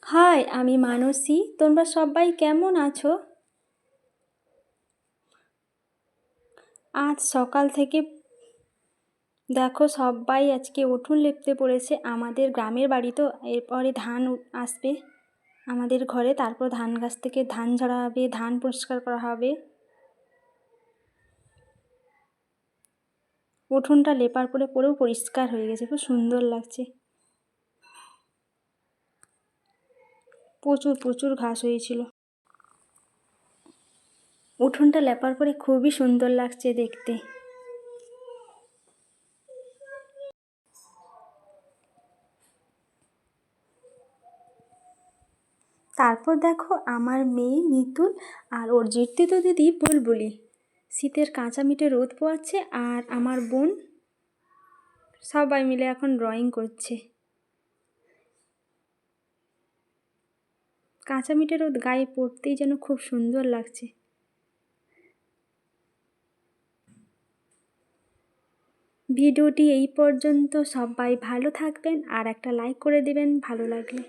High, আমি মানসী। তোমরা সবাই কেমন আছো? আজ সকাল থেকে দেখো সবাই আজকে উঠোন লেপতে পড়েছে। আমাদের গ্রামের বাড়ি তো, এরপরে ধান আসবে আমাদের ঘরে, তারপর ধান গাছ থেকে ধান ঝাড়া হবে, ধান পরিষ্কার করা হবে। উঠোনটা লেপার পরে পুরো পরিষ্কার হয়ে গেছে, খুব সুন্দর লাগছে। প্রচুর প্রচুর ঘাস হয়েছিল। উঠোনটা লেপার পরে খুবই সুন্দর লাগছে দেখতে। তারপর দেখো আমার মেয়ে মিতুল আর ওর জেঠতুতো দিদি বুলবুলি শীতের কাঁচা মিঠে রোদ পোয়াচ্ছে, আর আমার বোন সবাই মিলে এখন ড্রয়িং করছে। কাঁচা মিঠে রোদ গায়ে পড়তেই যেন খুব সুন্দর লাগছে। ভিডিওটি এই পর্যন্ত। সবাই ভালো থাকবেন আর একটা লাইক করে দেবেন ভালো লাগলে।